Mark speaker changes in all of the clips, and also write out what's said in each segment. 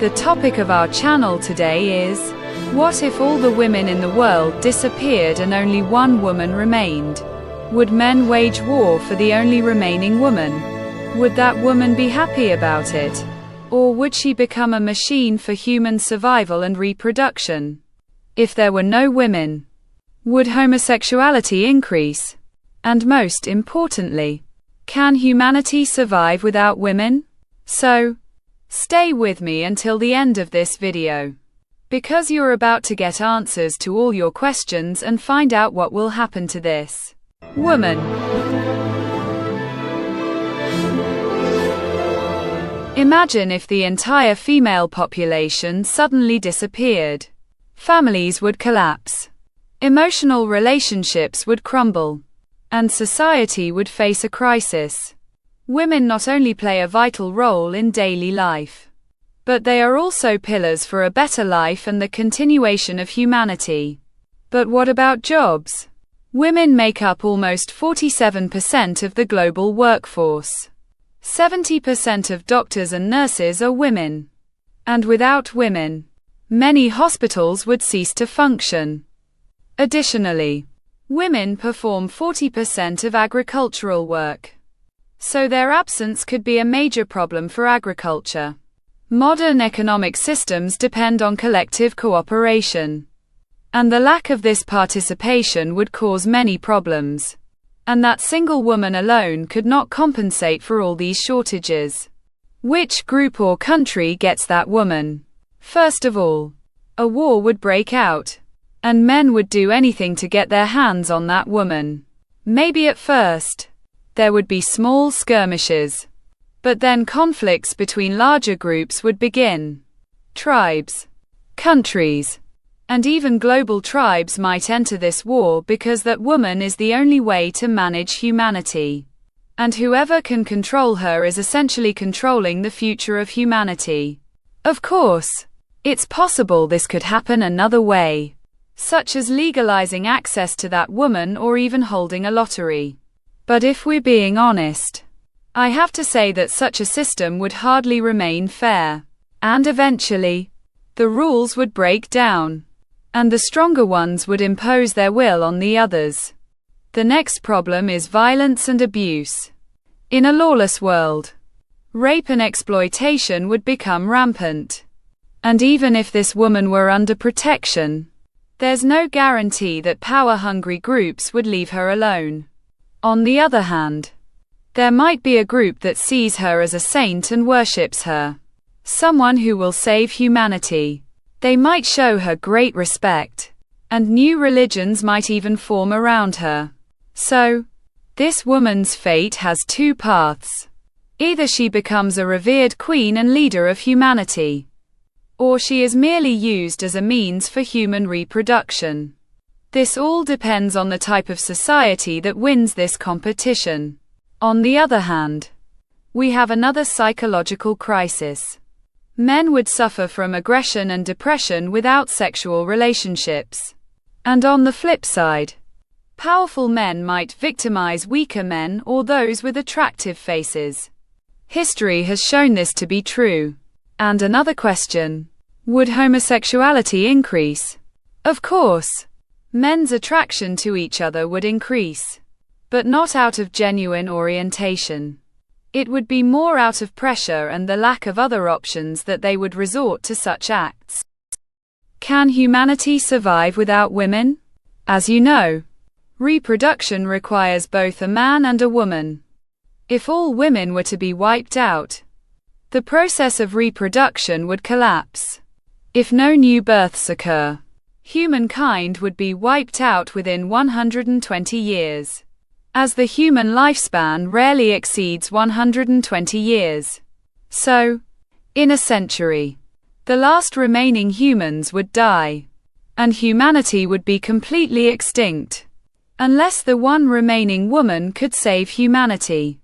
Speaker 1: The topic of our channel today is, what if all the women in the world disappeared and only one woman remained? Would men wage war for the only remaining woman? Would that woman be happy about it? Or would she become a machine for human survival and reproduction? If there were no women, would homosexuality increase? And most importantly, can humanity survive without women? So, stay with me until the end of this video, because you're about to get answers to all your questions and find out what will happen to this woman. Imagine if the entire female population suddenly disappeared. Families would collapse, emotional relationships would crumble, and society would face a crisis. Women not only play a vital role in daily life, but they are also pillars for a better life and the continuation of humanity. But what about jobs? Women make up almost 47% of the global workforce. 70% of doctors and nurses are women. And without women, many hospitals would cease to function. Additionally, women perform 40% of agricultural work, so their absence could be a major problem for agriculture. Modern economic systems depend on collective cooperation, and the lack of this participation would cause many problems. And that single woman alone could not compensate for all these shortages. Which group or country gets that woman? First of all, a war would break out, and men would do anything to get their hands on that woman. Maybe at first, there would be small skirmishes, but then conflicts between larger groups would begin. Tribes, countries, and even global tribes might enter this war because that woman is the only way to manage humanity. And whoever can control her is essentially controlling the future of humanity. Of course, it's possible this could happen another way, such as legalizing access to that woman or even holding a lottery. But if we're being honest, I have to say that such a system would hardly remain fair. And eventually, the rules would break down, and the stronger ones would impose their will on the others. The next problem is violence and abuse. In a lawless world, rape and exploitation would become rampant. And even if this woman were under protection, there's no guarantee that power-hungry groups would leave her alone. On the other hand, there might be a group that sees her as a saint and worships her, someone who will save humanity. They might show her great respect, and new religions might even form around her. So, this woman's fate has two paths. Either she becomes a revered queen and leader of humanity, or she is merely used as a means for human reproduction. This all depends on the type of society that wins this competition. On the other hand, we have another psychological crisis. Men would suffer from aggression and depression without sexual relationships. And on the flip side, powerful men might victimize weaker men or those with attractive faces. History has shown this to be true. And another question, would homosexuality increase? Of course, men's attraction to each other would increase, but not out of genuine orientation. It would be more out of pressure and the lack of other options that they would resort to such acts. Can humanity survive without women? As you know, reproduction requires both a man and a woman. If all women were to be wiped out, the process of reproduction would collapse. If no new births occur, humankind would be wiped out within 120 years. As the human lifespan rarely exceeds 120 years. So, in a century, the last remaining humans would die, and humanity would be completely extinct, unless the one remaining woman could save humanity.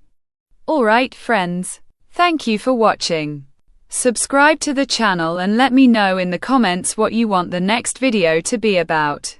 Speaker 1: Alright friends, thank you for watching. Subscribe to the channel and let me know in the comments what you want the next video to be about.